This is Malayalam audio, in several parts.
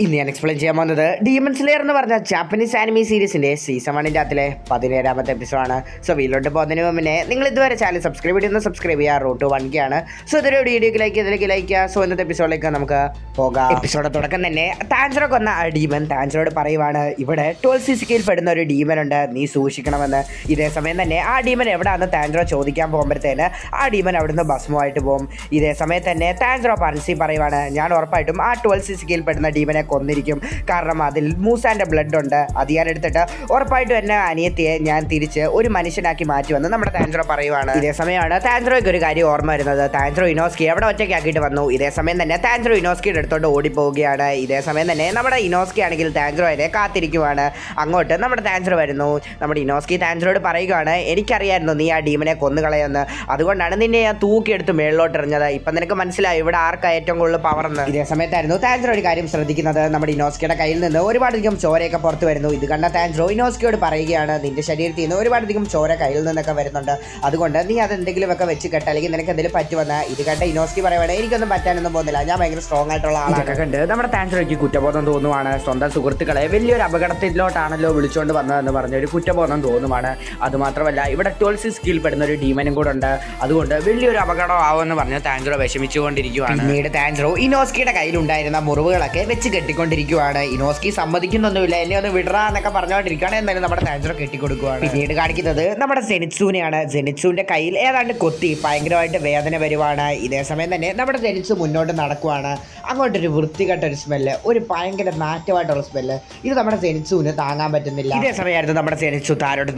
ഇന്ന് ഞാൻ എക്സ്പ്ലെയിൻ ചെയ്യാൻ പോകുന്നത് ഡീമൺ സ്ലെയർ എന്ന് പറഞ്ഞ ജാപ്പനീസ് ആനിമി സീരീസിൻ്റെ സീസൺ 1 ൻ്റെ 17ാമത്തെ എപ്പിസോഡാണ്. സോ വീട്ടിലോട്ട് പോകുന്നതിന് മുന്നേ നിങ്ങൾ ഇതുവരെ ചാനൽ സബ്സ്ക്രൈബ് ചെയ്യുന്ന സബ്സ്ക്രൈബ് ചെയ്യുക. റൂട്ട് 1K ആണ്. സോ ഇതൊരു വീഡിയോക്ക് ലൈക്ക് ചെയ്യുക. സോ ഇന്നത്തെ എപ്പിസോഡിലേക്ക് നമുക്ക് പോകാം. എപ്പിസോഡ് തുടക്കം തന്നെ താൻജറോ കൊന്ന ആ ഡീമൻ താൻജറോട് പറയുവാണ്, ഇവിടെ 12C സ്കെയിൽ പെടുന്ന ഒരു ഡീമൻ ഉണ്ട്, നീ സൂക്ഷിക്കണമെന്ന്. ഇതേ സമയം തന്നെ ആ ഡീമൻ എവിടെയാണെന്ന് താൻജറോ ചോദിക്കാൻ പോകുമ്പോഴത്തേന് ആ ഡീമൻ അവിടുന്ന് ഭസ്മമായിട്ട് പോകും. ഇതേ സമയത്ത് തന്നെ താൻജറോ പരൻസി പറയുവാണ്, ഞാൻ ഉറപ്പായിട്ടും ആ 12C സ്കെയിൽ പെടുന്ന ഡീമനെ കൊന്നിരിക്കും, കാരണം അതിൽ മൂസാൻ്റെ ബ്ലഡ് ഉണ്ട്, അത് ഞാൻ എടുത്തിട്ട് ഉറപ്പായിട്ടും എന്നെ അനിയത്തിയെ ഞാൻ തിരിച്ച് ഒരു മനുഷ്യനാക്കി മാറ്റുമെന്ന് നമ്മുടെ താൻജറോ പറയുവാണ്. ഇതേ സമയമാണ് താൻജറോയ്ക്ക് ഒരു കാര്യം ഓർമ്മ വരുന്നത്. താൻജറോ ഇനോസ്കി എവിടെ ഒറ്റയ്ക്കാക്കിയിട്ട് വന്നു. ഇതേ സമയം തന്നെ താൻജറോ ഇനോസ്കിയുടെ അടുത്തോട്ട് ഓടിപ്പോവുകയാണ്. ഇതേ സമയം തന്നെ നമ്മുടെ ഇനോസ്കി ആണെങ്കിൽ താൻജറോയെ കാത്തിരിക്കുവാണ്. അങ്ങോട്ട് നമ്മുടെ താൻജറോ വരുന്നു. നമ്മുടെ ഇനോസ്കി താൻജറോട് പറയുകയാണ്, എനിക്കറിയായിരുന്നു നീ ആ ഡീമനെ കൊന്നുകളയെന്ന്, അതുകൊണ്ടാണ് നിന്നെ ഞാൻ തൂക്കിയെടുത്ത് മേളിലോട്ട് എറിഞ്ഞത്. ഇപ്പം നിനക്ക് മനസ്സിലായി ഇവിടെ ആർക്കാ ഏറ്റവും കൂടുതൽ പവറെന്ന്. ഇതേ സമയത്തായിരുന്നു താൻജറോ ഒരു കാര്യം ശ്രദ്ധിക്കുന്നത്. നമ്മുടെ ഇനോസ്കിയുടെ കയ്യിൽ നിന്ന് ഒരുപാടധികം ചോരയൊക്കെ പുറത്ത് വരുന്നു. ഇത് കണ്ട താൻജറോ ഇനോസ്കിയോട് പറയുകയാണ്, നിന്റെ ശരീരത്തിൽ നിന്ന് ഒരുപാടധികം ചോര കയ്യിൽ നിന്നൊക്കെ വരുന്നുണ്ട്, അതുകൊണ്ട് നീ അതെന്തെങ്കിലുമൊക്കെ വെച്ച് കെട്ട, അല്ലെങ്കിൽ നിനക്ക് എന്തെങ്കിലും പറ്റുമെന്ന്. ഇത് കണ്ട ഇനോസ്കി പറയുവാണ്, എനിക്കൊന്നും പറ്റാനൊന്നും പോകുന്നില്ല, ഞാൻ ഭയങ്കര സ്ട്രോങ് ആയിട്ടുള്ള ആളൊക്കെ കണ്ട് നമ്മുടെ താൻജറോയ്ക്ക് കുറ്റബോധം തോന്നുവാണ്. സ്വന്തം സുഹൃത്തുക്കളെ വലിയൊരു അപകടത്തിലോട്ടാണല്ലോ വിളിച്ചുകൊണ്ട് വന്നതെന്ന് പറഞ്ഞ ഒരു കുറ്റബോധം തോന്നുവാണ്. അതുമാത്രമല്ല ഇവിടെ 12C സ്കിൽ പെടുന്ന ഒരു ഡീമനും കൂടെ ഉണ്ട്, അതുകൊണ്ട് വലിയൊരു അപകടം ആവുമെന്ന് പറഞ്ഞ് താൻജറോ വിഷമിച്ചുകൊണ്ടിരിക്കുകയാണ്. പിന്നീട് താൻജറോ ഇനോസ്കിയുടെ കയ്യിലുണ്ടായിരുന്ന മുറിവുകളൊക്കെ വെച്ച് കെട്ടിക്കൊണ്ടിരിക്കുകയാണ്. ഇനോസ്കി സമ്മതിക്കുന്നൊന്നുമില്ല, എന്നെ ഒന്ന് വിടറാ എന്നൊക്കെ പറഞ്ഞുകൊണ്ടിരിക്കുകയാണ്. എന്നാലും നമ്മുടെ താൻജറോ കെട്ടിക്കൊടുക്കുകയാണ്. പിന്നീട് കാണിക്കുന്നത് നമ്മുടെ സെനിറ്റ്സുനെയാണ്. സെനിറ്റ്സുവിന്റെ കയ്യിൽ ഏതാണ്ട് കൊത്തി ഭയങ്കരമായിട്ട് വേദന വരുവാണ്. ഇതേ സമയം തന്നെ നമ്മുടെ സെനിറ്റ്സു മുന്നോട്ട് നടക്കുവാണ്. അങ്ങോട്ടൊരു വൃത്തികെട്ട ഒരു സ്മെല്ല്, ഒരു ഭയങ്കര നാറ്റമായിട്ടുള്ള സ്മെല്ല്, ഇത് നമ്മുടെ സെനിറ്റ്സുവിന് താങ്ങാൻ പറ്റുന്നില്ല. ഇതേ സമയമായിരുന്നു നമ്മുടെ സെനിറ്റ്സു താരോട്ട്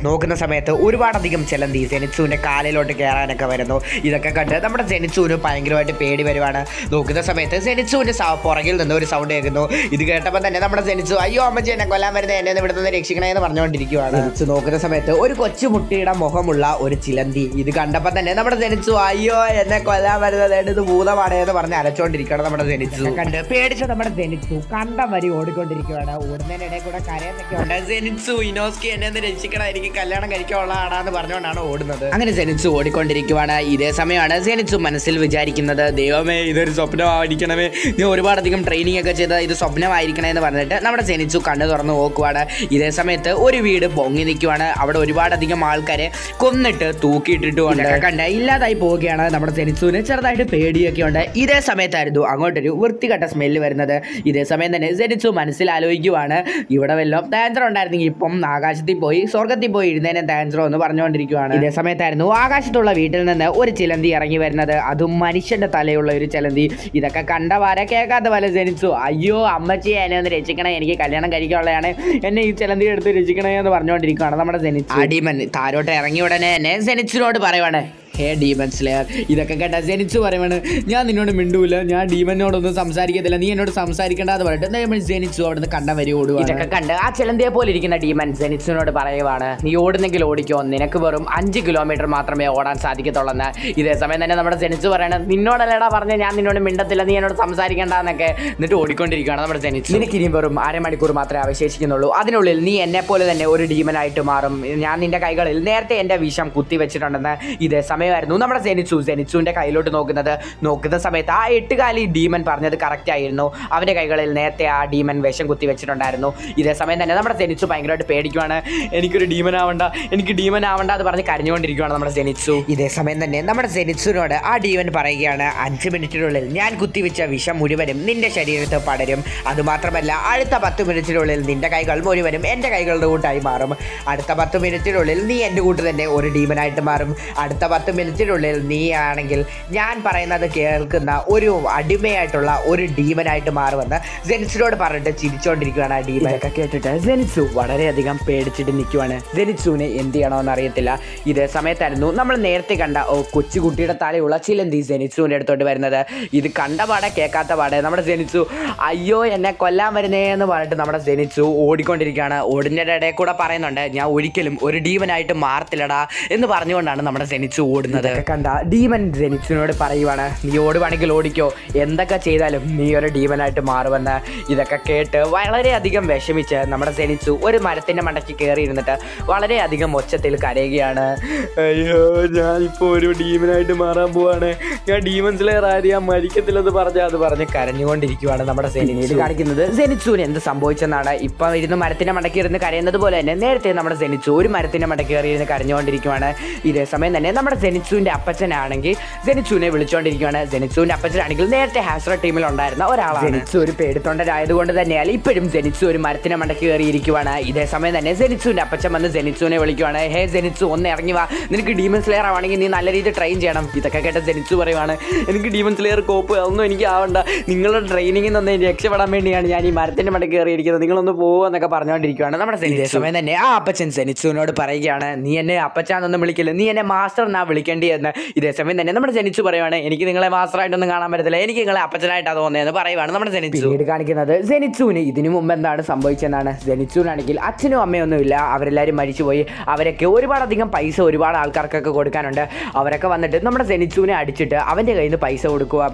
നോക്കുന്ന സമയത്ത് ഒരുപാടധികം ചെലന്തി സെനിറ്റ്സുവിന്റെ കാലിലോട്ട് കയറാനൊക്കെ വരുന്നു. ഇതൊക്കെ കണ്ട് നമ്മുടെ സെനിറ്റ്സുവിന് ഭയങ്കരമായിട്ട് പേടി വരുവാണ്. നോക്കുന്ന സമയത്ത് സെനിറ്റ്സുവിന്റെ പുറകിൽ നിന്ന് ഒരു സൗണ്ട് കേൾക്കുന്നു. ഇത് കേട്ടപ്പോൾ തന്നെ നമ്മുടെ സെനിറ്റ്സു, അയ്യോ അമ്മച്ചി എന്നെ കൊല്ലാൻ വരുന്നത്, എന്നെ ഇവിടെ നിന്ന് രക്ഷിക്കണേ എന്ന് പറഞ്ഞുകൊണ്ടിരിക്കുകയാണ്. സെനിറ്റ്സു നോക്കുന്ന സമയത്ത് ഒരു കൊച്ചുമുട്ടിയുടെ മുഖമുള്ള ഒരു ചിലന്തി. ഇത് കണ്ടപ്പോൾ തന്നെ നമ്മുടെ സെനിറ്റ്സു, അയ്യോ എന്നെ കൊല്ലാൻ വരുന്നത്, ഇത് ഭൂതമാണ് എന്ന് പറഞ്ഞ് അലച്ചോണ്ടിരിക്കുകയാണ്. നമ്മുടെ സെനിറ്റ്സു കണ്ട് പേടിച്ച് നമ്മുടെ സെനിറ്റ്സു കണ്ടം വരി ഓടിക്കൊണ്ടിരിക്കുകയാണ്. ഓടുന്നതിനിടെ കൂടെ കരയൊക്കെ ഉണ്ട്. സെനിറ്റ്സു ഇനോസ്കി എന്നെ ഒന്ന് രക്ഷിക്കണം, എനിക്ക് കല്യാണം കഴിക്കാനുള്ളതാണെന്ന് പറഞ്ഞുകൊണ്ടാണ് ഓടുന്നത്. അങ്ങനെ സെനിറ്റ്സു ഓടിക്കൊണ്ടിരിക്കുകയാണ്. ഇതേ സമയമാണ് സെനിറ്റ്സു മനസ്സിൽ വിചാരിക്കുന്നത്, ദൈവമേ ഇതൊരു സ്വപ്നമായിരിക്കണമേ, ഞാൻ ഒരുപാടധികം ട്രെയിനിങ് ഒക്കെ ചെയ്ത് ഇത് സ്വപ്നമായിരിക്കണേ എന്ന് പറഞ്ഞിട്ട് നമ്മുടെ സെനിറ്റ്സു കണ്ണു തുറന്ന് നോക്കുവാണ്. ഇതേ സമയത്ത് ഒരു വീട് പൊങ്ങി നിൽക്കുവാണ്. അവിടെ ഒരുപാടധികം ആൾക്കാരെ കൊന്നിട്ട് തൂക്കിയിട്ടിട്ടുണ്ട്. കണ്ട ഇല്ലാതായി പോവുകയാണ്. നമ്മുടെ സെനിറ്റ്സുവിന് ചെറുതായിട്ട് പേടിയൊക്കെ ഉണ്ട്. ഇതേ സമയത്തായിരുന്നു അങ്ങോട്ടൊരു വൃത്തികെട്ട സ്മെല്ല് വരുന്നത്. ഇതേ സമയം തന്നെ സെനിറ്റ്സു മനസ്സിൽ ആലോചിക്കുവാണ്, ഇവിടെ വല്ലതും താൻജറോ ഉണ്ടായിരുന്നെങ്കിൽ ഇപ്പം ആകാശത്തിൽ പോയി സ്വർഗത്തിൽ പോയി ഇരുന്നേനെ താൻജറോ എന്ന് പറഞ്ഞുകൊണ്ടിരിക്കുകയാണ്. ഇതേ സമയത്തായിരുന്നു ആകാശത്തുള്ള വീട്ടിൽ നിന്ന് ഒരു ചിലന്തി ഇറങ്ങി വരുന്നത്. അതും മനുഷ്യന്റെ തലയുള്ള ഒരു ചിലന്തി. ഇതൊക്കെ കണ്ട വര കേൾക്കാത്ത പോലെ സെനിറ്റ്സു, അയ്യോ അമ്മച്ചിയെ എന്നെ ഒന്ന് രക്ഷിക്കണേ, എനിക്ക് കല്യാണം കഴിക്കാനുള്ളതാണ്, എന്നെ ഈ ചിലന്തി എടുത്ത് രക്ഷിക്കണേ എന്ന് പറഞ്ഞുകൊണ്ടിരിക്കുകയാണ് നമ്മുടെ സെനിറ്റ്സു. ആ ഡീമൻ താരോട്ട് ഇറങ്ങിയ ഉടനെ തന്നെ സെനിറ്റ്സിനോട് പറയുവാണ്, ഹേ ഡീമൺ സ്ലെയർ. ഇതൊക്കെ കേട്ട സെനിറ്റ്സു പറയുവാണ്, ഞാൻ നിന്നോട് മിണ്ടൂല, ഞാൻ ഡീമനോടൊന്നും സംസാരിക്കത്തില്ല, നീ എന്നോട് സംസാരിക്കേണ്ടത് പറഞ്ഞിട്ട് സെനിറ്റ്സു അവിടുന്ന് കണ്ടം വരി ഓടുക. ഇതൊക്കെ കണ്ട് ആ ചിലന്തിയെ പോലെ ഇരിക്കുന്ന ഡീമൻ സെനിറ്റ്സിനോട് പറയുവാണ്, നീ ഓടുന്നെങ്കിൽ ഓടിക്കോ, നിനക്ക് വെറും 5 കിലോമീറ്റർ മാത്രമേ ഓടാൻ സാധിക്കത്തുള്ളെന്ന്. ഇതേ സമയം തന്നെ നമ്മുടെ സെനിറ്റ്സു പറയണം, നിന്നോടല്ലേടാ പറഞ്ഞ ഞാൻ നിന്നോട് മിണ്ടത്തില്ല, നീ എന്നോട് സംസാരിക്കേണ്ടെന്നൊക്കെ. എന്നിട്ട് ഓടിക്കൊണ്ടിരിക്കുകയാണ് നമ്മുടെ സെനിറ്റ്സു. നിനക്ക് ഇനിയും വെറും അരമണിക്കൂർ മാത്രമേ അവശേഷിക്കുന്നുള്ളൂ, അതിനുള്ളിൽ നീ എന്നെ പോലെ തന്നെ ഒരു ഡീമനായിട്ട് മാറും, ഞാൻ നിന്റെ കൈകളിൽ നേരത്തെ എൻ്റെ വിഷം കുത്തി വെച്ചിട്ടുണ്ടെന്ന്. ഇതേ സമയമായിരുന്നു നമ്മുടെ സെനിറ്റ്സുവിന്റെ കയ്യിലോട്ട് നോക്കുന്ന സമയത്ത് ആ 8 ഡീമൻ പറഞ്ഞത് കറക്റ്റ് ആയിരുന്നു. അവന്റെ കൈകളിൽ നേരത്തെ ആ ഡീമൻ വിഷം കുത്തി വെച്ചിട്ടുണ്ടായിരുന്നു. ഇതേ സമയം തന്നെ നമ്മുടെ സെനിറ്റ്സു ഭയങ്കരമായിട്ട് പേടിക്കുവാണ്, എനിക്ക് ഡീമൻ ആവണ്ട എന്ന് പറഞ്ഞ് കരഞ്ഞുകൊണ്ടിരിക്കുകയാണ് നമ്മുടെ സെനിറ്റ്സു. ഇതേ സമയം തന്നെ നമ്മുടെ സെനിറ്റ്സുവിനോട് ആ ഡീമൻ പറയുകയാണ്, 5 മിനിറ്റിനുള്ളിൽ ഞാൻ കുത്തിവെച്ച വിഷം മുഴുവനും നിന്റെ ശരീരത്തിൽ പടരും, അതുമാത്രമല്ല അടുത്ത 10 മിനിറ്റിനുള്ളിൽ നിന്റെ കൈകൾ മുഴുവനും എൻ്റെ കൈകളുടെ കൂട്ടായി മാറും, അടുത്ത 10 മിനിറ്റിനുള്ളിൽ നീ എൻ്റെ കൂട്ട് തന്നെ ഒരു ഡീമനായിട്ട് മാറും, അടുത്ത 10 മിനിറ്റിനുള്ളിൽ നീ ആണെങ്കിൽ ഞാൻ പറയുന്നത് കേൾക്കുന്ന ഒരു അടിമയായിട്ടുള്ള ഒരു ഡീമനായിട്ട് മാറുമെന്ന് സെനിറ്റ്സുനോട് പറഞ്ഞിട്ട് ചിരിച്ചുകൊണ്ടിരിക്കുകയാണ് ആ ഡീമൻ. ഒക്കെ കേട്ടിട്ട് സെനിറ്റ്സു വളരെയധികം പേടിച്ചിട്ട് നിൽക്കുവാണ്. സെനിറ്റ്സുവിന് എന്ത് ചെയ്യണമെന്ന് അറിയത്തില്ല. ഇതേ സമയത്തായിരുന്നു നമ്മൾ നേരത്തെ കണ്ട കൊച്ചുകുട്ടിയുടെ തലയുള്ള ചിലന്തി സെനിറ്റ്സുവിൻ്റെ അടുത്തോട്ട് വരുന്നത്. ഇത് കണ്ട പാടെ കേൾക്കാത്ത പാടെ നമ്മുടെ സെനിറ്റ്സു, അയ്യോ എന്നെ കൊല്ലാൻ വരുന്നേ എന്ന് പറഞ്ഞിട്ട് നമ്മുടെ സെനിറ്റ്സു ഓടിക്കൊണ്ടിരിക്കുകയാണ്. ഓടിൻ്റെ ഇടയിൽ കൂടെ പറയുന്നുണ്ട്, ഞാൻ ഒരിക്കലും ഒരു ഡീമനായിട്ട് മാറത്തില്ലടാ എന്ന് പറഞ്ഞുകൊണ്ടാണ് നമ്മുടെ സെനിറ്റ്സു ഓടുന്നത് കണ്ട ഡീമൻ സെനിറ്റ്സുവിനോട് പറയുവാണ്, നീ ഓടുവാണെങ്കിൽ ഓടിക്കോ, എന്തൊക്കെ ചെയ്താലും നീ ഒരു ഡീമനായിട്ട് മാറുമെന്ന്. ഇതൊക്കെ കേട്ട് വളരെയധികം വിഷമിച്ച് നമ്മുടെ സെനിറ്റ്സു ഒരു മരത്തിൻ്റെ മണ്ടയ്ക്ക് കയറി ഇരുന്നിട്ട് വളരെയധികം ഒച്ചത്തിൽ കരയുകയാണ്. അയ്യോ, ഞാനിപ്പോൾ ഒരു ഡീമനായിട്ട് മാറാൻ പോവാണ്, ഞാൻ ഡീമൺ സ്ലെയർ ആരെയും മരിക്കത്തില്ലെന്ന് പറഞ്ഞ് കരഞ്ഞുകൊണ്ടിരിക്കുവാണ് നമ്മുടെ സെനിറ്റ്സു. കാണിക്കുന്നത് സെനിറ്റ്സുവിന് എന്ത് സംഭവിച്ചെന്നാണ്. ഇപ്പം ഇരുന്ന് മരത്തിൻ്റെ മണ്ടയ്ക്ക് ഇരുന്ന് കരയുന്നത് പോലെ തന്നെ നേരത്തെ നമ്മുടെ സെനിറ്റ്സു ഒരു മരത്തിൻ്റെ മണ്ടയ്ക്ക് കയറി ഇരുന്ന് കരഞ്ഞുകൊണ്ടിരിക്കുവാണ്. ഇതേ സമയം തന്നെ നമ്മുടെ സെനിറ്റ്സുവിൻ്റെ അപ്പച്ചനാണെങ്കിൽ സെനിറ്റ്സുവിനെ വിളിച്ചുകൊണ്ടിരിക്കുകയാണ്. സെനിറ്റ്സുവിൻ്റെ അപ്പച്ചനാണെങ്കിൽ നേരത്തെ ഹാസ്ര ടീമിൽ ഉണ്ടായിരുന്ന ഒരാളാണ്. സെനിറ്റ്സു ഒരു പേടിത്തൊണ്ടരായതുകൊണ്ട് തന്നെയാൽ ഇപ്പോഴും സെനിറ്റ്സു ഒരു മരത്തിൻ്റെ മണ്ടയ്ക്ക് കയറിയിരിക്കുവാണ്. ഇതേ സമയം തന്നെ സെനിറ്റ്സുവിൻ്റെ അപ്പച്ചൻ വന്ന് സെനിറ്റ്സുവിനെ വിളിക്കുവാണ്. ഹേ സെനിറ്റ്സു, ഒന്ന് ഇറങ്ങി വാ, നിനക്ക് ഡീമൺ സ്ലെയർ ആവണമെങ്കിൽ നീ നല്ല രീതിയിൽ ട്രെയിൻ ചെയ്യണം. ഇതൊക്കെ കേട്ട സെനിറ്റ്സു പറയുവാണ്, എനിക്ക് ഡീമൺ സ്ലെയർ കോപ്പ് ഒന്നും എനിക്ക് ആവണ്ട, നിങ്ങളുടെ ട്രെയിനിങ്ങിൽ നിന്ന് രക്ഷപ്പെടാൻ വേണ്ടിയാണ് ഞാൻ ഈ മരത്തിൻ്റെ മണ്ടയ്ക്ക് കയറിയിരിക്കുന്നത്, നിങ്ങളൊന്ന് പോകുമെന്നൊക്കെ പറഞ്ഞുകൊണ്ടിരിക്കുകയാണ് നമ്മുടെ സെനിറ്റ്സു. ഇതേ സമയം തന്നെ ആ അപ്പച്ചൻ സെനിറ്റ്സുവിനോട് പറയുകയാണ്, നീ എന്നെ അപ്പച്ചാന്നൊന്നും വിളിക്കില്ല, നീ എന്നെ മാസ്റ്റർ എന്നാ വിളിക്കേണ്ടി എന്ന്. ഇതേ സമയം തന്നെ നമ്മുടെ സെനിറ്റ്സു പറയുവാണ്, എനിക്ക് നിങ്ങളെ മാസ്റ്ററായിട്ടൊന്നും കാണാൻ പറ്റത്തില്ല, എനിക്ക് നിങ്ങളെ അപ്പച്ചനായിട്ടാണ് തോന്നുന്നതെന്ന് പറയുവാണ് നമ്മുടെ സെനിറ്റ്സു. പിന്നീട് കാണിക്കുന്നത് സെനിറ്റ്സുവിന് ഇതിനു മുമ്പ് എന്താണ് സംഭവിച്ചതെന്നാണ്. സെനിറ്റ്സുവിനാണെങ്കിൽ അച്ഛനും അമ്മയൊന്നുമില്ല, അവരെല്ലാവരും മരിച്ചുപോയി. അവരൊക്കെ ഒരുപാടധികം പൈസ ഒരുപാട് ആൾക്കാർക്കൊക്കെ കൊടുക്കാനുണ്ട്. അവരൊക്കെ വന്നിട്ട് നമ്മുടെ സെനിറ്റ്സുവിനെ അടിച്ചിട്ട് അവൻ്റെ കയ്യിൽ നിന്ന് പൈസ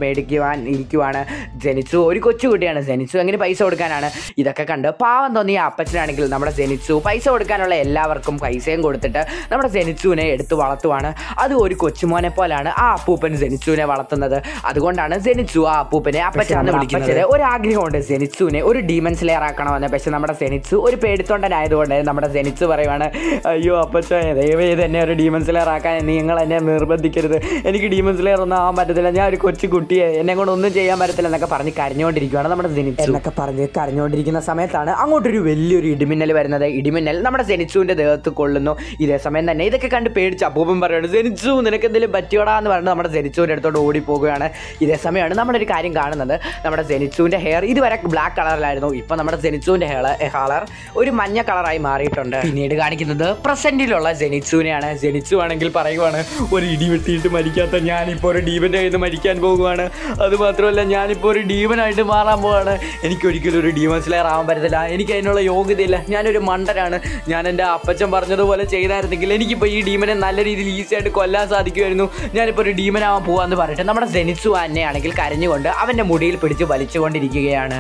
മേടിക്കുവാൻ ഇരിക്കുവാണ്. സെനിറ്റ്സു ഒരു കൊച്ചുകുട്ടിയാണ്, സെനിറ്റ്സു എങ്ങനെ പൈസ കൊടുക്കാനാണ്. ഇതൊക്കെ കണ്ട് പാവം തോന്നിയ അപ്പച്ചനാണെങ്കിൽ നമ്മുടെ സെനിറ്റ്സു പൈസ കൊടുക്കാനുള്ള എല്ലാവർക്കും പൈസയും കൊടുത്തിട്ട് നമ്മുടെ സെനിറ്റ്സുവിനെ എടുത്ത് വളർത്തുവാണ്. അത് ഒരു കൊച്ചുമോനെ പോലാണ് ആ അപ്പൂപ്പൻ സെനിറ്റ്സുവിനെ വളർത്തുന്നത്. അതുകൊണ്ടാണ് സെനിറ്റ്സു ആ അപ്പൂപ്പനെ അപ്പച്ചാന്ന് വിളിക്കുന്നത്. ഒരാഗ്രഹമുണ്ട് സെനിറ്റ്സുവിനെ ഒരു ഡീമൺ സ്ലെയർ ആക്കണമെന്ന്. പക്ഷെ നമ്മുടെ സെനിറ്റ്സു ഒരു പേടിത്തൊണ്ടനായതുകൊണ്ട് നമ്മുടെ സെനിറ്റ്സു പറയുവാണ്, അയ്യോ അപ്പച്ച, ദയവേത് എന്നെ ഒരു ഡീമൺ സ്ലെയർ ആക്കാൻ നിങ്ങൾ എന്നെ നിർബന്ധിക്കരുത്, എനിക്ക് ഡീമൺ സ്ലെയർ ഒന്നും ആവാൻ പറ്റത്തില്ല, ഞാൻ ഒരു കൊച്ചു കുട്ടിയെ, എന്നെ കൊണ്ട് ഒന്നും ചെയ്യാൻ പറ്റത്തില്ല എന്നൊക്കെ പറഞ്ഞ് കരഞ്ഞുകൊണ്ടിരിക്കുകയാണ് നമ്മുടെ സെനിറ്റ്സു. എന്നൊക്കെ പറഞ്ഞ് കരഞ്ഞുകൊണ്ടിരിക്കുന്ന സമയത്താണ് അങ്ങോട്ടൊരു വലിയൊരു ഇടിമിന്നൽ വരുന്നത്. ഇടിമിന്നൽ നമ്മുടെ സെനിറ്റ്സുവിൻ്റെ ദേഹത്ത് കൊള്ളുന്നു. ഇതേ സമയം തന്നെ ഇതൊക്കെ കണ്ട് പേടിച്ച് അപ്പൂപ്പൻ പറയുന്നത്, സെനിറ്റ്സു നിനക്ക് എന്തെങ്കിലും പറ്റിയോടാ എന്ന് പറഞ്ഞ് നമ്മുടെ സെനിറ്റ്സുവിൻ്റെ അടുത്തോട്ട് ഓടിപ്പോകുകയാണ്. ഇതേ സമയമാണ് നമ്മളൊരു കാര്യം കാണുന്നത്, നമ്മുടെ സെനിറ്റ്സുവിൻ്റെ ഹെയർ ഇതുവരെ ബ്ലാക്ക് കളറിലായിരുന്നു, ഇപ്പം നമ്മുടെ സെനിറ്റ്സുവിൻ്റെ കളർ ഒരു മഞ്ഞ കളറായി മാറിയിട്ടുണ്ട്. പിന്നീട് കാണിക്കുന്നത് പ്രസന്റിലുള്ള സെനിറ്റ്സുവിനെയാണ്. സെനിറ്റ്സു ആണെങ്കിൽ പറയുവാണ്, ഒരു ഇടി വെട്ടിയിട്ട് മരിക്കാത്ത ഞാനിപ്പോൾ ഒരു ഡീമൻ്റെ കയ്യിൽ നിന്ന് മരിക്കാൻ പോകുവാണ്, അതുമാത്രമല്ല ഞാനിപ്പോൾ ഒരു ഡീമനായിട്ട് മാറാൻ പോവാണ്, എനിക്കൊരിക്കലും ഒരു ഡീമൺ സ്ലെയർ ആവാൻ പറ്റത്തില്ല, എനിക്ക് അതിനുള്ള യോഗ്യതയില്ല, ഞാനൊരു മണ്ടനാണ്, ഞാൻ എൻ്റെ അപ്പച്ചൻ പറഞ്ഞതുപോലെ ചെയ്തായിരുന്നെങ്കിൽ എനിക്കിപ്പോൾ ഈ ഡീമനെ നല്ല രീതിയിൽ ഈസി ആയിട്ട് കൊല്ലാൻ സാധിക്കുമായിരുന്നു, ഞാനിപ്പോൾ ഒരു ഡീമനാവാൻ പോകാമെന്ന് പറഞ്ഞിട്ട് നമ്മുടെ സെനിറ്റ്സു തന്നെയാണെങ്കിൽ കരഞ്ഞുകൊണ്ട് അവൻ്റെ മുടിയിൽ പിടിച്ച് വലിച്ചുകൊണ്ടിരിക്കുകയാണ്.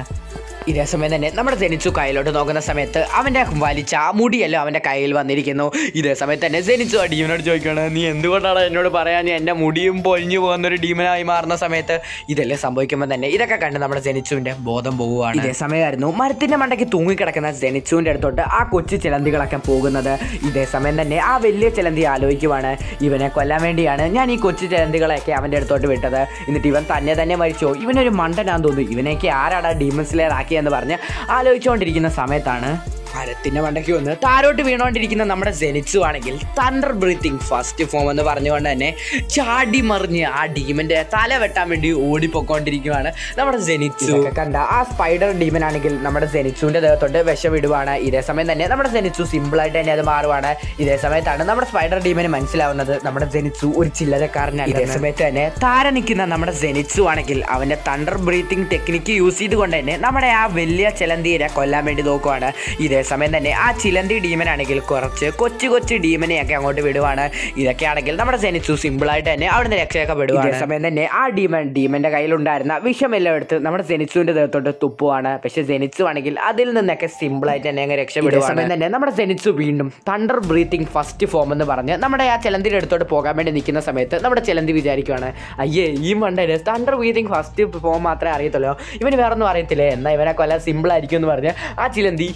ഇതേ സമയം തന്നെ നമ്മുടെ സെനിറ്റ്സു കയ്യിലോട്ട് നോക്കുന്ന സമയത്ത് അവൻ്റെ വലിച്ച ആ മുടിയെല്ലാം അവൻ്റെ കയ്യിൽ വന്നിരിക്കുന്നു. ഇതേ സമയത്ത് തന്നെ സെനിറ്റ്സു ആ ഡീമനോട് ചോദിക്കുകയാണ്, നീ എന്തുകൊണ്ടാണ് എന്നോട് പറയാൻ എൻ്റെ മുടിയും പൊളിഞ്ഞു പോകുന്നൊരു ഡീമനായി മാറുന്ന സമയത്ത് ഇതെല്ലാം സംഭവിക്കുമ്പോൾ തന്നെ ഇതൊക്കെ കണ്ട് നമ്മുടെ സെനിറ്റ്സുവിൻ്റെ ബോധം പോവുകയാണ്. ഇതേ സമയമായിരുന്നു മരത്തിൻ്റെ മണ്ടയ്ക്ക് തൂങ്ങിക്കിടക്കുന്ന സെനിറ്റ്സുവിൻ്റെ അടുത്തോട്ട് ആ കൊച്ചു ചിലന്തികളൊക്കെ പോകുന്നത്. ഇതേ സമയം തന്നെ ആ വലിയ ചിലന്തി ആലോചിക്കുവാണ്, ഇവനെ കൊല്ലാൻ വേണ്ടിയാണ് ഞാൻ ഈ കൊച്ചു ചിലന്തികളെയൊക്കെ അവൻ്റെ അടുത്തോട്ട് വിട്ടത്, എന്നിട്ട് ഇവൻ തന്നെ മരിച്ചോ, ഇവനൊരു മണ്ടനാന്ന് തോന്നുന്നു, ഇവനെയൊക്കെ ആരാടാ ഡീമൺ സ്ലെയർ ആക്കി എന്ന് പറഞ്ഞ് ആലോചിച്ചുകൊണ്ടിരിക്കുന്ന സമയത്താണ് മരത്തിൻ്റെ മണ്ടയ്ക്ക് വന്ന് താരോട്ട് വീണുകൊണ്ടിരിക്കുന്ന നമ്മുടെ സെനിറ്റ്സു ആണെങ്കിൽ തണ്ടർ ബ്രീത്തിങ് ഫസ്റ്റ് ഫോം എന്ന് പറഞ്ഞുകൊണ്ട് തന്നെ ചാടി മറിഞ്ഞ് ആ ഡീമൻ്റെ തല വെട്ടാൻ വേണ്ടി ഓടിപ്പോയിക്കൊണ്ടിരിക്കുകയാണ് നമ്മുടെ സെനിറ്റ്സു. കണ്ട ആ സ്പൈഡർ ഡീമൻ ആണെങ്കിൽ നമ്മുടെ സെനിറ്റ്സുവിൻ്റെ ദേഹത്തോട്ട് വിഷം ഇടുവാണ്. ഇതേ സമയം തന്നെ നമ്മുടെ സെനിറ്റ്സു സിമ്പിളായിട്ട് തന്നെ അത് മാറുവാണ്. ഇതേ സമയത്താണ് നമ്മുടെ സ്പൈഡർ ഡീമന് മനസ്സിലാവുന്നത് നമ്മുടെ സെനിറ്റ്സു ഒരു ചില്ലറക്കാരനാണ്. ഇതേ സമയത്ത് തന്നെ താര നിൽക്കുന്ന നമ്മുടെ സെനിറ്റ്സു ആണെങ്കിൽ അവൻ്റെ തണ്ടർ ബ്രീത്തിങ് ടെക്നിക്ക് യൂസ് ചെയ്തുകൊണ്ട് തന്നെ നമ്മുടെ ആ വലിയ ചിലന്തിയെ കൊല്ലാൻ വേണ്ടി നോക്കുവാണ്. ഇതേ സമയം തന്നെ ആ ചിലന്തി ഡീമനാണെങ്കിൽ കുറച്ച് കൊച്ചു ഡീമനെയൊക്കെ അങ്ങോട്ട് വിടുവാണ്. ഇതൊക്കെയാണെങ്കിൽ നമ്മുടെ സെനിറ്സു സിമ്പിളായിട്ട് തന്നെ അവിടുന്ന് രക്ഷയൊക്കെ വിടുവാണ്. സമയം തന്നെ ആ ഡീമന്റെ കയ്യിലുണ്ടായിരുന്ന വിഷമെല്ലാം എടുത്ത് നമ്മുടെ സെനിസുവിന്റെ ദേഹത്തോട്ട് തുപ്പുവാണ്. പക്ഷെ സെനിസു ആണെങ്കിൽ അതിൽ നിന്നൊക്കെ സിമ്പിളായിട്ട് തന്നെ അങ്ങ് രക്ഷപ്പെടുവാണ്. സമയം തന്നെ നമ്മുടെ സെനിസു വീണ്ടും തണ്ടർ ബ്രീത്തിങ് ഫസ്റ്റ് ഫോം എന്ന് പറഞ്ഞ് നമ്മുടെ ആ ചിലന്തിയുടെ അടുത്തോട്ട് പോകാൻ വേണ്ടി നിൽക്കുന്ന സമയത്ത് നമ്മുടെ ചിലന്തി വിചാരിക്കുവാണ്, അയ്യേ ഈ മണ്ടന് തണ്ടർ ബ്രീത്തിങ് ഫസ്റ്റ് ഫോം മാത്രമേ അറിയത്തുള്ളൂ, ഇവന് വേറൊന്നും അറിയത്തില്ലേ, എന്നാൽ ഇവനെ കൊല്ലാൻ സിമ്പിൾ ആയിരിക്കും എന്ന് പറഞ്ഞ് ആ ചിലന്തി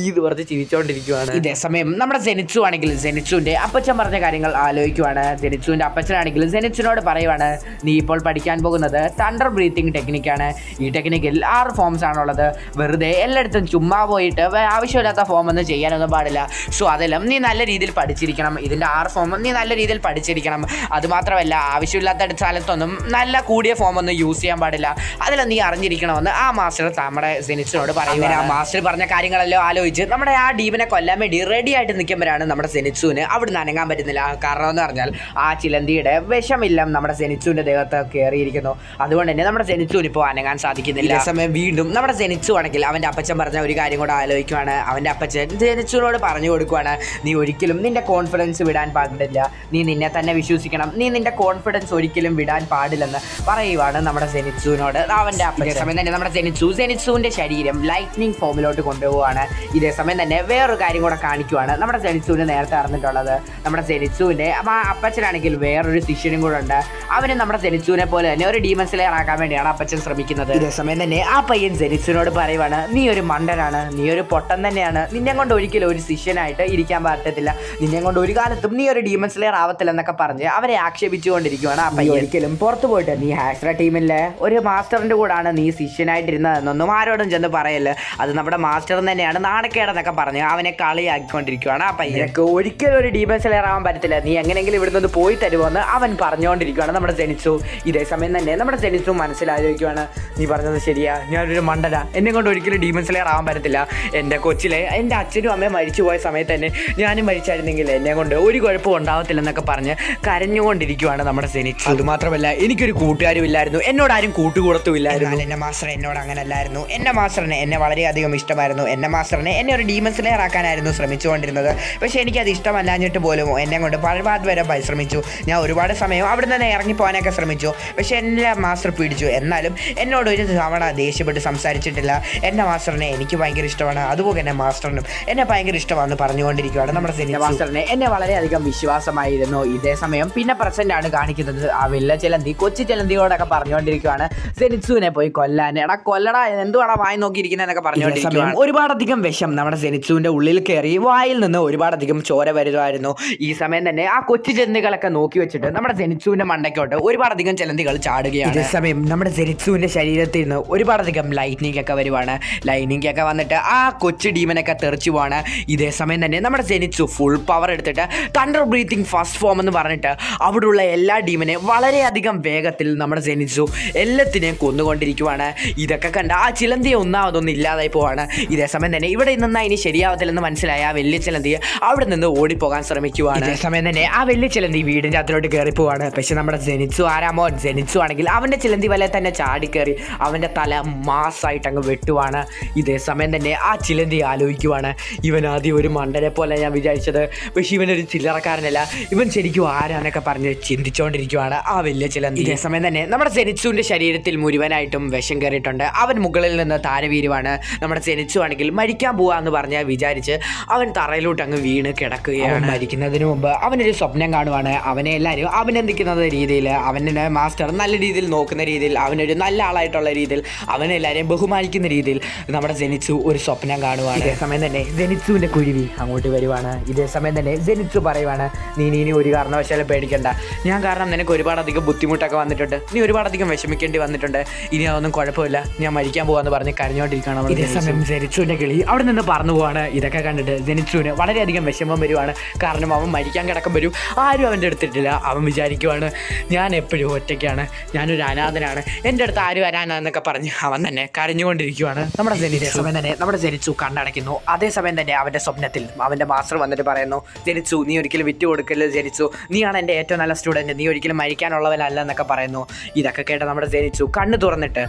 ഇത് പറഞ്ഞ് ചിരിച്ചോണ്ടിരിക്കുവാണ്. ഇതേ സമയം നമ്മുടെ സെനിസു ആണെങ്കിൽ സെനിസുവിന്റെ അപ്പച്ചൻ പറഞ്ഞ കാര്യങ്ങൾ ആലോചിക്കുവാണ്. സെനിസുവിന്റെ അപ്പച്ചനാണെങ്കിൽ സെനിസുവിനോട് പറയുവാണ്, നീ ഇപ്പോൾ പഠിക്കാൻ പോകുന്നത് തണ്ടർ ബ്രീത്തിങ് ടെക്നിക്കാണ്. ഈ ടെക്നിക്കിൽ 6 ഫോംസ് ആണുള്ളത്. വെറുതെ എല്ലായിടത്തും ചുമ്മാ പോയിട്ട് ആവശ്യമില്ലാത്ത ഫോം ഒന്നും ചെയ്യാനൊന്നും പാടില്ല. സോ അതെല്ലാം നീ നല്ല രീതിയിൽ പഠിച്ചിരിക്കണം. ഇതിൻ്റെ 6 ഫോമും നീ നല്ല രീതിയിൽ പഠിച്ചിരിക്കണം. അതുമാത്രമല്ല ആവശ്യമില്ലാത്ത സ്ഥലത്തൊന്നും നല്ല കൂടിയ ഫോം ഒന്നും യൂസ് ചെയ്യാൻ പാടില്ല. അതെല്ലാം നീ അറിഞ്ഞിരിക്കണമെന്ന് ആ മാസ്റ്റർ നമ്മുടെ സെനിസിനോട് പറയുന്നത്. ആ മാസ്റ്റർ പറഞ്ഞ കാര്യങ്ങളെല്ലാം കാര്യങ്ങളെല്ലാം ആലോചിച്ച് നമ്മുടെ ആ ഡീമനെ കൊല്ലാൻ വേണ്ടി റെഡി ആയിട്ട് നിൽക്കുമ്പോഴാണ് നമ്മുടെ സെനിറ്റ്സുവിന് അവിടുന്ന് അനങ്ങാൻ പറ്റുന്നില്ല. കാരണം എന്ന് പറഞ്ഞാൽ ആ ചിലന്തിയുടെ വിഷമില്ലം നമ്മുടെ സെനിറ്റ്സുവിൻ്റെ ദേഹത്ത് കയറിയിരിക്കുന്നു. അതുകൊണ്ട് തന്നെ നമ്മുടെ സെനിറ്റ്സുവിന് ഇപ്പോൾ അനങ്ങാൻ സാധിക്കുന്നില്ല. ഈ സമയം വീണ്ടും നമ്മുടെ സെനിറ്റ്സു ആണെങ്കിൽ അവൻ്റെ അപ്പച്ചൻ പറഞ്ഞ ഒരു കാര്യം കൂടെ ആലോചിക്കുവാണ്. അവൻ്റെ അപ്പച്ചൻ സെനിറ്റ്സുവിനോട് പറഞ്ഞു കൊടുക്കുവാണ്, നീ ഒരിക്കലും നിന്റെ കോൺഫിഡൻസ് വിടാൻ പാടില്ല, നീ നിന്നെ തന്നെ വിശ്വസിക്കണം, നീ നിന്റെ കോൺഫിഡൻസ് ഒരിക്കലും വിടാൻ പാടില്ലെന്ന് പറയുവാണ് നമ്മുടെ സെനിറ്റ്സുവിനോട് അവൻ്റെ അപ്പച്ചൻ. സമയം തന്നെ നമ്മുടെ സെനിറ്റ്സുവിൻ്റെ ശരീരം ലൈറ്റ്നിങ് ഫോമിലോട്ട് കൊണ്ടുപോവുകയാണ്. ഇതേ സമയം തന്നെ വേറൊരു കാര്യം കൂടെ കാണിക്കുവാണ്. നമ്മുടെ സെനിറ്റ്സുവിന് നേരത്തെ അറിഞ്ഞിട്ടുള്ളത് നമ്മുടെ സെനിറ്റ്സുവിൻ്റെ അപ്പച്ചനാണെങ്കിൽ വേറൊരു ശിഷ്യനും കൂടെ ഉണ്ട്. അവന് നമ്മുടെ സെനിറ്റ്സുവിനെ പോലെ തന്നെ ഒരു ഡീമൺ സ്ലെയർ ആക്കാൻ വേണ്ടിയാണ് അപ്പച്ചൻ ശ്രമിക്കുന്നത്. ഇതേ സമയം തന്നെ ആ പയ്യൻ സെനിറ്റ്സുവിനോട് പറയുവാണ്, നീ ഒരു മണ്ടനാണ്, നീ ഒരു പൊട്ടൻ തന്നെയാണ്, നിന്നെ കൊണ്ട് ഒരിക്കലും ഒരു ശിഷ്യനായിട്ട് ഇരിക്കാൻ പറ്റത്തില്ല, നിന്നെ കൊണ്ട് ഒരു കാലത്തും നീ ഒരു ഡീമൺ സ്ലെയർ ആവത്തില്ലെന്നൊക്കെ പറഞ്ഞ് അവരെ ആക്ഷേപിച്ചുകൊണ്ടിരിക്കുവാണ്. ആ പയ്യൻ ഒരിക്കലും പുറത്തു പോയിട്ട് നീ ഹാസ്ര ടീമിലെ ഒരു മാസ്റ്ററിൻ്റെ കൂടാണ് നീ ശിഷ്യനായിട്ടിരുന്നതെന്നൊന്നും ആരോടും ചെന്ന് പറയല്ല, അത് നമ്മുടെ മാസ്റ്റർ തന്നെയാണ്, നാണക്കേടെന്നൊക്കെ പറഞ്ഞ് അവനെ കളിയാക്കിക്കൊണ്ടിരിക്കുകയാണ്. ആ പയ്യനക്ക് ഒരിക്കലും ഒരു ഡീമൺ സ്ലെയർ ആവാൻ പറ്റത്തില്ല, നീ എങ്ങനെയെങ്കിലും ഇവിടെ നിന്ന് പോയി തരുമോയെന്ന് അവൻ പറഞ്ഞുകൊണ്ടിരിക്കുകയാണ് നമ്മുടെ സെനിറ്റ്സു. ഇതേ സമയം തന്നെ നമ്മുടെ സെനിറ്റ്സു മനസ്സിലാലോചിക്കുകയാണ്, നീ പറഞ്ഞത് ശരിയാ, ഞാനൊരു മണ്ടന, എന്നെ കൊണ്ട് ഒരിക്കലും ഡീമൺ സ്ലെയർ ആവാൻ പറ്റത്തില്ല, എൻ്റെ കൊച്ചിലെ എൻ്റെ അച്ഛനും അമ്മയും മരിച്ചു പോയ സമയത്ത് തന്നെ ഞാനും മരിച്ചായിരുന്നെങ്കിൽ എന്നെ കൊണ്ട് ഒരു കുഴപ്പം ഉണ്ടാവത്തില്ലെന്നൊക്കെ പറഞ്ഞ് കരഞ്ഞുകൊണ്ടിരിക്കുകയാണ് നമ്മുടെ സെനിറ്റ്സു. അതുമാത്രമല്ല എനിക്കൊരു കൂട്ടുകാരും ഇല്ലായിരുന്നു, എന്നോടാരും കൂട്ടുകൂടത്തുമില്ലായിരുന്നു, എൻ്റെ മാസ്റ്റർ എന്നോട് അങ്ങനെ അല്ലായിരുന്നു, എൻ്റെ മാസ്റ്ററിനെ എന്നെ വളരെയധികം ഇഷ്ടമായിരുന്നു, എൻ്റെ മാസ്റ്ററിനെ എന്നെ ഒരു ഡീമൺ സ്ലെയർ ആക്കാനായിരുന്നു ശ്രമിച്ചുകൊണ്ടിരുന്നത്. പക്ഷേ എനിക്കത് ഇഷ്ടമല്ലാഞ്ഞിട്ട് പോലും എന്നെ കൊണ്ട് പഴപാട് വരെ പരിശ്രമിച്ചു, ഞാൻ ഒരുപാട് സമയം അവിടെ നിന്ന് ഇറങ്ങിപ്പോകാനൊക്കെ ശ്രമിച്ചു, പക്ഷേ എൻ്റെ മാസ്റ്റർ പിടിച്ചു. എന്നാലും എന്നോട് ഒരു തവണ ദേഷ്യപ്പെട്ട് സംസാരിച്ചിട്ടില്ല, എൻ്റെ മാസ്റ്ററിനെ എനിക്ക് ഭയങ്കര ഇഷ്ടമാണ്, അതുപോലെ തന്നെ മാസ്റ്ററിനും എന്നെ ഭയങ്കര ഇഷ്ടമാണെന്ന് പറഞ്ഞുകൊണ്ടിരിക്കുകയാണ് നമ്മുടെ മാസ്റ്ററിനെ എന്നെ വളരെയധികം വിശ്വാസമായിരുന്നു. ഇതേ സമയം പിന്നെ പ്രസന്റ് ആണ് കാണിക്കുന്നത്. ആ വലിയ ചിലന്തി കൊച്ചു ചിലന്തിയോടൊക്കെ പറഞ്ഞുകൊണ്ടിരിക്കുകയാണ്, സെനിറ്റ്സുവിനെ പോയി കൊല്ലാൻ, എടാ കൊല്ലടാ, എന്തുവാടാ വായി നോക്കിയിരിക്കുന്നതെന്നൊക്കെ പറഞ്ഞുകൊണ്ടിരിക്കുകയാണ്. ഒരുപാടധികം വിഷം നമ്മുടെ സെനിറ്റ്സുവിൻ്റെ ഉള്ളിൽ കയറി വായിൽ നിന്ന് ഒരുപാടധികം ചോര വരുമായിരുന്നു. ഈ സമയം തന്നെ ആ കൊച്ചു ചിലന്തികളൊക്കെ നോക്കി വെച്ചിട്ട് നമ്മുടെ സെനിറ്റ്സുവിൻ്റെ മണ്ടയ്ക്കോട്ട് ഒരുപാടധികം ചിലന്തികൾ ചാടുകയാണ്. ഇതേ സമയം നമ്മുടെ സെനിറ്റ്സുവിൻ്റെ ശരീരത്തിൽ നിന്ന് ഒരുപാടധികം ലൈറ്റ്നിങ് ഒക്കെ വരുവാണ്. ലൈറ്റ്നിങ് ഒക്കെ വന്നിട്ട് ആ കൊച്ചു ഡീമനൊക്കെ തെറിച്ചു പോവാണ്. ഇതേ സമയം തന്നെ നമ്മുടെ സെനിറ്റ്സു ഫുൾ പവർ എടുത്തിട്ട് തണ്ടർ ബ്രീത്തിങ് ഫസ്റ്റ് ഫോം എന്ന് പറഞ്ഞിട്ട് അവിടെയുള്ള എല്ലാ ഡീമനെ വളരെയധികം വേഗത്തിൽ നമ്മുടെ സെനിറ്റ്സു എല്ലാത്തിനെയും കൊന്നുകൊണ്ടിരിക്കുവാണ്. ഇതൊക്കെ കണ്ട് ആ ചിലന്തിയെ ഒന്നാമതൊന്നും ഇല്ലാതായി പോവാണ്. ഇതേ സമയം തന്നെ ഇവിടെ നിന്നാൽ ഇനി ശരിയാവത്തില്ലെന്ന് മനസ്സിലായ ആ വലിയ ചിലന്തിയെ അവിടെ നിന്ന് ഓടിപ്പോകാൻ ശ്രമിക്കുവാണ്. ഇതേ സമയം തന്നെ ആ വലിയ ചിലന്തി വീടിൻ്റെ അകത്തോട്ട് കയറി പോവാണ്. പക്ഷെ നമ്മുടെ സെനിറ്റ്സു ആരാമോ, സെനിറ്റ്സു ആണെങ്കിൽ അവൻ്റെ ചിലന്തി വല തന്നെ ചാടിക്കയറി അവൻ്റെ തല മാസായിട്ട് അങ്ങ് വെട്ടുവാണ്. ഇതേ സമയം തന്നെ ആ ചിലന്തി ആലോചിക്കുവാണ്, ഇവൻ ആദ്യം ഒരു മണ്ടനെ പോലെ ഞാൻ വിചാരിച്ചത്, പക്ഷെ ഇവനൊരു ചില്ലറക്കാരനല്ല, ഇവൻ ശരിക്കും ആരാന്നൊക്കെ പറഞ്ഞ് ചിന്തിച്ചുകൊണ്ടിരിക്കുവാണ് ആ വലിയ ചിലന്തി. ഇതേ സമയം തന്നെ നമ്മുടെ സെനിറ്റ്സുവിൻ്റെ ശരീരത്തിൽ മുഴുവനായിട്ടും വിഷം കയറിയിട്ടുണ്ട്. അവൻ മുകളിൽ നിന്ന് താര വീരുവാണ്. നമ്മുടെ സെനിറ്റ്സു ആണെങ്കിൽ മരിക്കാൻ പോവാന്ന് പറഞ്ഞ് വിചാരിച്ച് അവൻ തറയിലോട്ട് അങ്ങ് വീണ് കിടക്കുകയാണ്. മരിക്കുന്നതിന് മുമ്പ് അവനൊരു സ്വപ്നം കാണുവാണ്. അവനെ എല്ലാവരും അഭിനന്ദിക്കുന്ന രീതിയിൽ, അവനെ മാസ്റ്റർ നല്ല രീതിയിൽ നോക്കുന്ന രീതിയിൽ, അവനൊരു നല്ല ആളായിട്ടുള്ള രീതിയിൽ, അവനെല്ലാവരെയും ബഹുമാനിക്കുന്ന രീതിയിൽ നമ്മുടെ സെനിറ്റ്സു ഒരു സ്വപ്നം കാണുവാണ്. ഇതേ സമയം തന്നെ സെനിറ്റ്സുവിൻ്റെ കുരുവി അങ്ങോട്ട് വരുവാണ്. ഇതേ സമയം തന്നെ സെനിറ്റ്സു പറയുവാണ്, നീ ഇനി ഒരു കാരണവശാലും പേടിക്കണ്ട, ഞാൻ കാരണം നിനക്ക് ഒരുപാടധികം ബുദ്ധിമുട്ടൊക്കെ വന്നിട്ടുണ്ട്, നീ ഒരുപാടധികം വിഷമിക്കേണ്ടി വന്നിട്ടുണ്ട്, ഇനി അതൊന്നും കുഴപ്പമില്ല, ഞാൻ മരിക്കാൻ പോകാന്ന് പറഞ്ഞ് കരഞ്ഞുകൊണ്ടിരിക്കുകയാണ്. ഇതേ സമയം സെനിറ്റ്സുവിൻ്റെ കിളി അവിടെ നിന്ന് പറന്നു പോവാണ്. ഇതൊക്കെ കണ്ടിട്ട് സെനിറ്റ്സുവിന് വളരെയധികം വിഷമം വരുവാണ്. കാരണം അവൻ മരിക്കാൻ കിടക്കും വരും, ആരും അവൻ്റെ അടുത്തിട്ടില്ല. അവൻ വിചാരിക്കുവാണ്, ഞാൻ എപ്പോഴും ഒറ്റയ്ക്കാണ്, ഞാനൊരു അനാഥനാണ്, എൻ്റെ അടുത്ത് ആരും വരാനാന്നൊക്കെ പറഞ്ഞ് അവൻ തന്നെ കരഞ്ഞുകൊണ്ടിരിക്കുകയാണ്. നമ്മുടെ സമയം തന്നെ നമ്മുടെ സെനിറ്റ്സു കണ്ണടയ്ക്കുന്നു. അതേസമയം തന്നെ അവൻ്റെ സ്വപ്നത്തിൽ അവൻ്റെ മാസ്റ്റർ വന്നിട്ട് പറയുന്നു, സെനിറ്റ്സു നീ ഒരിക്കലും വിറ്റ് കൊടുക്കരുത്, സെനിറ്റ്സു നീയാണ് എൻ്റെ ഏറ്റവും നല്ല സ്റ്റുഡൻറ്റ്, നീ ഒരിക്കലും മരിക്കാനുള്ളവനല്ല എന്നൊക്കെ പറയുന്നു. ഇതൊക്കെ കേട്ട് നമ്മുടെ സെനിറ്റ്സു കണ്ണ് തുറന്നിട്ട്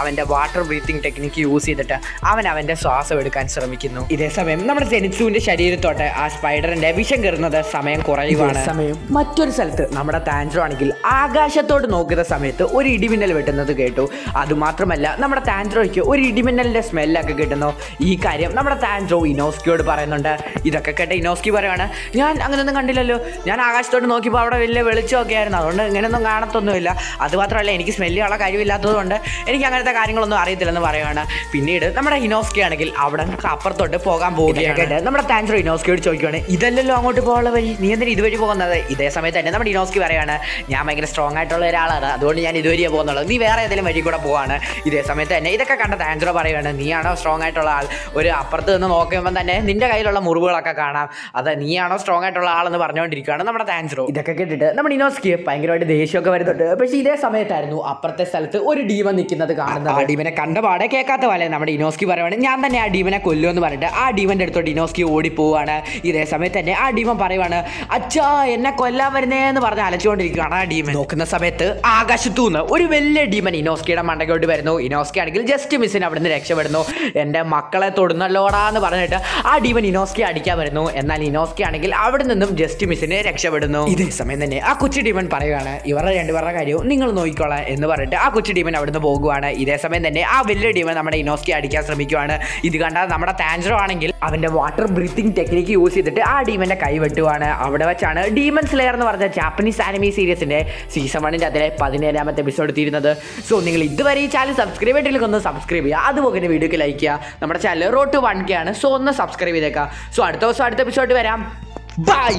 അവൻ്റെ വാട്ടർ ബ്രീത്തിങ് ടെക്നിക്ക് യൂസ് ചെയ്തിട്ട് അവൻ്റെ ശ്വാസം എടുക്കാൻ ശ്രമിക്കുന്നു. ഇതേ സമയം നമ്മുടെ സെനിറ്റ്സുവിൻ്റെ ശരീരത്തോട്ട് ആ സ്പൈഡറിൻ്റെ വിഷം കയറുന്നത് സമയം കുറയുവാണ്. സമയം മറ്റൊരു സ്ഥലത്ത് നമ്മുടെ താൻജറോ ആണെങ്കിൽ ആകാശത്തോട്ട് നോക്കുന്ന സമയത്ത് ഒരു ഇടിമിന്നൽ വെട്ടുന്നത് കേട്ടു. അതുമാത്രമല്ല നമ്മുടെ താൻജറോയ്ക്ക് ഒരു ഇടിമിന്നലിൻ്റെ സ്മെല്ലൊക്കെ കിട്ടുന്നു. ഈ കാര്യം നമ്മുടെ താൻജറോ ഇനോസ്കിയോട് പറയുന്നുണ്ട്. ഇതൊക്കെ കേട്ട് ഇനോസ്കി പറയുകയാണ്, ഞാൻ അങ്ങനെയൊന്നും കണ്ടില്ലല്ലോ, ഞാൻ ആകാശത്തോട്ട് നോക്കിയപ്പോൾ അവിടെ വലിയ വെളിച്ചമൊക്കെ ആയിരുന്നു, അതുകൊണ്ട് ഇങ്ങനെയൊന്നും കാണത്തൊന്നുമില്ല, അതുമാത്രമല്ല എനിക്ക് സ്മെല്ലുള്ള കഴിവില്ലാത്തതുകൊണ്ട് എനിക്ക് അങ്ങനത്തെ കാര്യങ്ങളൊന്നും അറിയത്തില്ലെന്ന് പറയുകയാണ്. പിന്നീട് നമ്മുടെ ഇനോസ്കി ആണെങ്കിൽ അവിടെ അപ്പുറത്തോട്ട് പോകാൻ പോവുകയാണ്. നമ്മുടെ താൻജറോ ഇനോസ്കിയോട് ചോദിക്കുകയാണ്, ഇതല്ലല്ലോ അങ്ങോട്ട് പോകാനുള്ള വഴി, നീ എന്തിനാ ഇതുവഴി പോകുന്നത്? ഇതേ സമയത്ത് തന്നെ നമ്മുടെ ഇനോസ്കി പറയുകയാണ്, ഞാൻ ഭയങ്കര സ്ട്രോങ് ആയിട്ടുള്ള ഒരാളാണ്, അതുകൊണ്ട് ഞാൻ ഇതുവരെയേ പോകുന്നുള്ളൂ, നീ വേറെ ഏതെങ്കിലും വഴി കൂടെ പോവാണ്. ഇതേ സമയത്ത് തന്നെ ഇതൊക്കെ കണ്ട താൻജറോ പറയുകയാണ്, നീയാണോ സ്ട്രോങ് ആയിട്ടുള്ള ആൾ, ഒരു അപ്പുറത്ത് നിന്ന് നോക്കുമ്പോൾ തന്നെ നിന്റെ കയ്യിലുള്ള മുറിവുകളൊക്കെ കാണാം, അത് നീയാണോ സ്ട്രോങ് ആയിട്ടുള്ള ആളെന്ന് പറഞ്ഞുകൊണ്ടിരിക്കുകയാണ് നമ്മുടെ താൻജറോ. ഇതൊക്കെ കേട്ടിട്ട് നമ്മുടെ ഇനോസ്കി ഭയങ്കരമായിട്ട് ദേഷ്യമൊക്കെ വരുന്നുണ്ട്. പക്ഷേ ഇതേ സമയത്തായിരുന്നു അപ്പുറത്തെ സ്ഥലത്ത് ഒരു ഡീമൻ നിൽക്കുന്നത് കാണുന്നത്. ആ ഡീമനെ കണ്ട പാടെ കേൾക്കാത്ത പോലെ നമ്മുടെ ഇനോസ്കി പറയുകയാണ്, ഞാൻ അങ്ങനെ ആ ഡീമനെ കൊല്ലുമെന്ന് പറഞ്ഞിട്ട് ആ ഡീമൻ്റെ അടുത്തോട്ട് ഇനോസ്കി ഓടിപ്പോവാണ്. ഇതേ സമയത്ത് തന്നെ ആ ഡീമൻ പറയുവാണ്, അച്ഛാ എന്നെ കൊല്ലാൻ വരുന്നേന്ന് പറഞ്ഞ് അലച്ചുകൊണ്ടിരിക്കുകയാണ് ആ ഡീമൻ. നോക്കുന്ന സമയത്ത് ആകാശത്തുനിന്ന് ഒരു വലിയ ഡീമൻ ഇനോസ്കിയുടെ മണ്ടയ്ക്കോട്ട് വരുന്നു. ഇനോസ്കി ആണെങ്കിൽ ജസ്റ്റ് മിസ്സിന് അവിടുന്ന് രക്ഷപ്പെടുന്നു. എൻ്റെ മക്കളെ തൊടുന്നല്ലോടാന്ന് പറഞ്ഞിട്ട് ആ ഡീമൻ ഇനോസ്കി അടിക്കാൻ വരുന്നു. എന്നാൽ ഇനോസ്കി ആണെങ്കിൽ അവിടെ നിന്നും ജസ്റ്റ് മിസ്സിന് രക്ഷപ്പെടുന്നു. ഇതേ സമയം തന്നെ ആ കൊച്ചു ഡീമൻ പറയുകയാണ്, ഇവരുടെ രണ്ടുപേരുടെ കാര്യവും നിങ്ങൾ നോക്കിക്കോളാം എന്ന് പറഞ്ഞിട്ട് ആ കൊച്ചു ഡീമൻ അവിടുന്ന് പോകുവാണ്. ഇതേ സമയം തന്നെ ആ വലിയ ഡീമൻ നമ്മുടെ ഇനോസ്കി അടിക്കാൻ ശ്രമിക്കുവാണ്. ഇത് കണ്ടാൽ നമ്മുടെ താൻജറോ ആണെങ്കിൽ അവൻ്റെ വാട്ടർ ബ്രീത്തിങ് ടെക്നിക്ക് യൂസ് ചെയ്തിട്ട് ആ ഡീമൻ്റെ കൈ വെട്ടുവാണ്. അവിടെ വെച്ചാണ് ഡീമൺ സ്ലെയർ എന്ന് പറഞ്ഞ ജാപ്പനീസ് ആനിമി സീരീസിൻ്റെ സീസൺ 1 അതിലെ 17ാമത്തെ എപ്പിസോഡ് തീരുന്നത്. സോ നിങ്ങൾ ഇതുവരെ ഈ ചാനൽ സബ്സ്ക്രൈബ് ചെയ്തിട്ടില്ലെങ്കിൽ ഒന്ന് സബ്സ്ക്രൈബ് ചെയ്യുക. അതുപോലെ വീഡിയോക്ക് ലൈക്ക് ചെയ്യുക. നമ്മുടെ ചാനൽ റോഡ് ടു 1K ആണ്. സോ ഒന്ന് സബ്സ്ക്രൈബ് ചെയ്തേക്കാം. സോ അടുത്ത ദിവസം അടുത്ത എപ്പിസോഡ് വരാം. ബൈ.